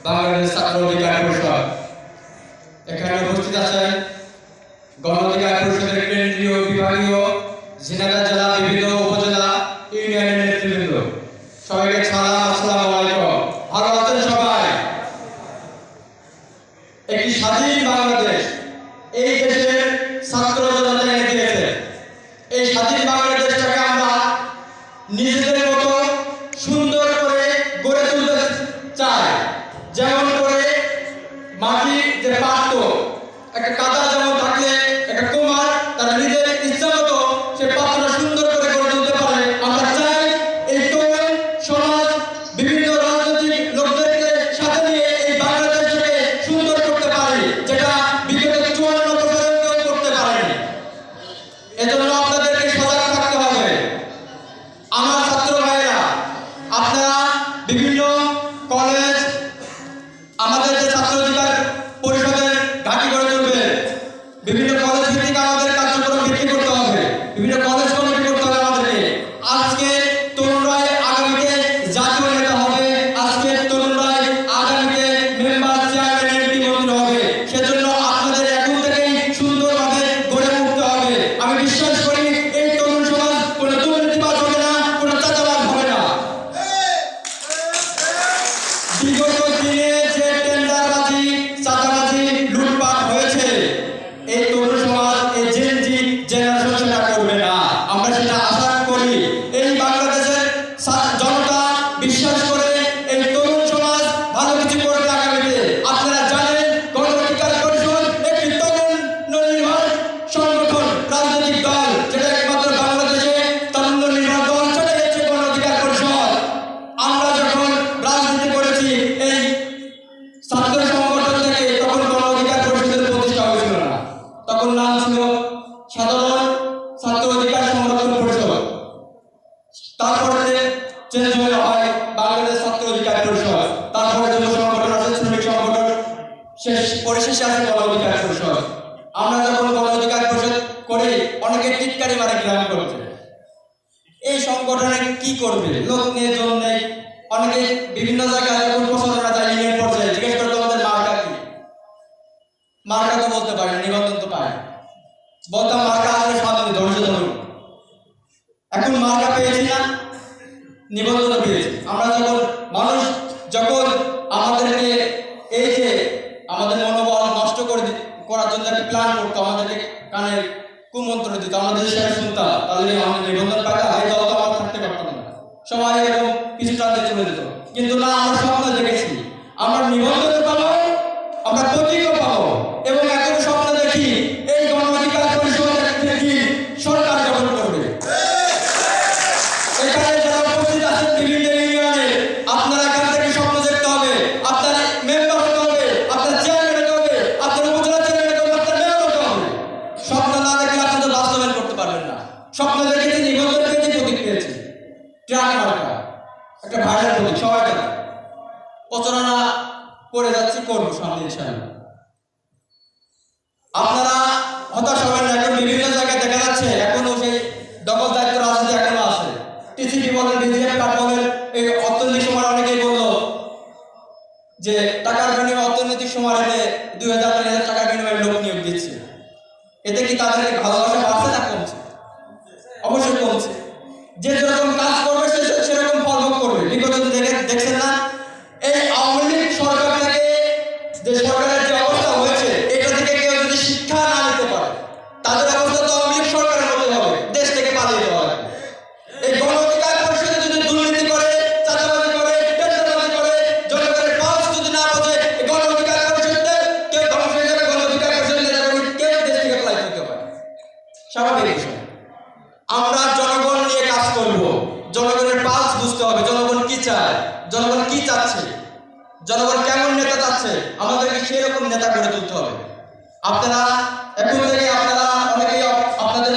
বাংলাদেশ ছাত্র অধিকার পরিষদ। এখানে উপস্থিত আছেন গণ অধিকার পরিষদের কেন্দ্রীয়, বিভাগীয়, ঝিনাইদহ জেলা, বিভিন্ন উপজেলা, ইউনিয়নের নেতৃবৃন্দ, সবাইকে সালাম, আসসালামু আলাইকুম। ভালো আছেন সবাই? একটি স্বাধীন বাংলাদেশ এই দেশের ছাত্র জনতা এনে দিয়েছে। এই স্বাধীন বাংলাদেশটাকে আমরা নিজেদের মতো সুন্দর করে গড়ে তুলতে চাই। যেমন করে মাটির যে পাত্র, একটা কাদা যেমন থাকলে একটা কুমার তার নিজের ইচ্ছা মতো সে পাত্রটা সুন্দর করে গড়ে তুলতে পারে। আমরা চাই এই তরুণ সমাজ বিভিন্ন রাজনৈতিক লোকদেরকে সাথে নিয়ে এই বাংলাদেশটাকে সুন্দর করতে পারি, যেটা বিগত 54 বছরে কেউ করতে পারেনি। এজন্য আপনাদেরকে সজাগ থাকতে হবে। আমার ছাত্র ভাইরা, আপনারা বিভিন্ন কলেজ, আমাদের যে ছাত্র অধিকার পরিষদের ঘাঁটি গড়ে তুলবে, বিভিন্ন কলেজ ভিত্তিক আমাদের কার্যক্রম ভিত্তি করতে হবে, বিভিন্ন কলেজ কমিটি করতে হবে আমাদেরকে। আজকে তরুণরাই আগামীতে জাতীয় নেতা হবে, আজকে তরুণরাই আগামীতে মেম্বার, চেয়ারম্যান, এমপি, মন্ত্রী হবে। সেজন্য আপনাদের এখন থেকেই সুন্দরভাবে গড়ে উঠতে হবে। আমি বিশ্বাস করি এই তরুণ সমাজ কোনো দুর্নীতিবাজ হবে না, কোনো চাঁদাবাজ হবে না। বিগত দিনে যে টেন্ডারবাজি, চাঁদাবাজি, লুটপাট হয়েছে, এই তরুণ সমাজ, এই জেনজি জেনারেশন সেটা করবে না। আমরা সেটা আশা করি। এই বাংলাদেশের জনতা বিশ্বাস করে এই তরুণ সমাজ ভালো কিছু করবে আগামীতে। আপনারা জানেন গণ অধিকার পরিষদ একটি তরুণ নির্ভর সংগঠন, রাজনৈতিক দল, যেটা একমাত্র বাংলাদেশে তরুণ নির্ভর দল, সেটা হচ্ছে গণ অধিকার পরিষদ। আমরা যখন রাজনীতি করেছি এই ছাত্র সংগঠন থেকে, তখন গণ অধিকার পরিষদের প্রতিষ্ঠা হয়েছিল না। তখন নাম ছিল সাধারণ ছাত্র অধিকার সংরক্ষণ পরিষদ। তারপরে চেঞ্জ হয়ে হয় বাংলাদেশ ছাত্র অধিকার পরিষদ। তারপরে যুব সংগঠন আছে, শ্রমিক সংগঠন, পরিশেষে আছে গণ অধিকার পরিষদ। আমরা যখন গণ অধিকার পরিষদ করি, অনেকে টিটকারি মারে গ্রাম করতে। এই সংগঠনে কি করবে? লোক নিয়ে জন নেই। অনেকে বিভিন্ন জায়গায় যখন প্রচারণা যায়, ইউনিয়ন পর্যায়ে জিজ্ঞেস করতে আমাদের মার্কা কি? মার্কা তো বলতে পারি, নিবন্ধন তো পাই। বলতাম মার্কা আসলে সামনে ধৈর্য ধরুন। এখন মার্কা পেয়েছি না, নিবন্ধন পেয়েছি। আমরা যখন মানুষ যখন আমাদেরকে এই যে আমাদের মনোবল নষ্ট করার জন্য একটা প্ল্যান করতো, আমাদেরকে কানে কুমন্ত্র দিত, আমাদের সেটা শুনতাম, তাহলে আমাদের নিবন্ধন পাইতাম, এই দল তো আমরা থাকতে পারতাম না। সবাই এরকম কিছু টানতে চলে যেত। কিন্তু না, আমরা স্বপ্ন দেখেছি আমরা নিবন্ধন পাবো, আমরা প্রতীকও পাবো, এবং এখন স্বপ্ন দেখি এই গণ অধিকার পরিষদ একটি সরকার গঠন করবে। এখানে যারা উপস্থিত আছেন বিভিন্ন ইউনিয়নে, আপনারা এখান থেকে স্বপ্ন দেখতে হবে। আপনার মেম্বার হতে হবে, আপনার চেয়ারম্যান হতে হবে, আপনার উপজেলা চেয়ারম্যান হতে হবে, আপনার মেয়র হতে হবে। স্বপ্ন না দেখলে আপনি তো বাস্তবায়ন করতে পারবেন না। স্বপ্ন দেখেছি, নিবন্ধন পেয়েছি, প্রতীক পেয়েছি, ট্রাক মার্কা, একটা ভাইরাল প্রতীক, সবাই জানে। প্রচারণা করে যাচ্ছি, করবো সামনে ইনশাআল্লাহ। আপনারা হতাশ হবেন না। এখন বিভিন্ন জায়গায় দেখা যাচ্ছে এখনো সেই দখল দায়িত্ব রাজনীতি এখনো আছে। টিসিবি বলেন, বিজিএফ কার্ড বলেন, এই অর্থনৈতিক সময় অনেকেই বললো যে টাকার বিনিময়ে, অর্থনৈতিক সময়তে 2000-3000 টাকার বিনিময়ে লোক নিয়োগ দিচ্ছে। এতে কি তাদের ভালোবাসা বাড়ছে না কমছে? অবশ্যই কমছে। যে যেরকম কাজ করবে সে সেরকম ফল ভোগ করবে। বিগত দেখছেন না, এই আওয়ামী লীগ সরকার থেকে যে সরকারের যে অবস্থা হয়েছে, এটা থেকে কেউ যদি শিক্ষা না নিতে পারে, তাদের অবস্থা তো আওয়ামী লীগ সরকারের মতোই হবে, দেশ থেকে পালিয়ে যাওয়া হবে। এই গণ অধিকার পরিষদে যদি দুর্নীতি করে, চাঁদাবাজি করে, টেন্ডারবাজি করে, জনগণের পালস যদি না বোঝে, এই গণ অধিকার পরিষদে কেউ ধ্বংস হয়ে যাবে। গণ অধিকার পরিষদে কেউ দেশ থেকে পালাইতে হতে পারে, স্বাভাবিক বিষয়। আমরা জনগণ নিয়ে কাজ করব। জনগণের পালস বুঝতে হবে, জনগণ কি চায়, জনগণ কি চাচ্ছে, জনগণ কেমন নেতা চাচ্ছে, আমাদেরকে সেই রকম নেতা গড়ে তুলতে হবে। আপনারা এখন থেকে আপনারা অনেকেই আপনাদের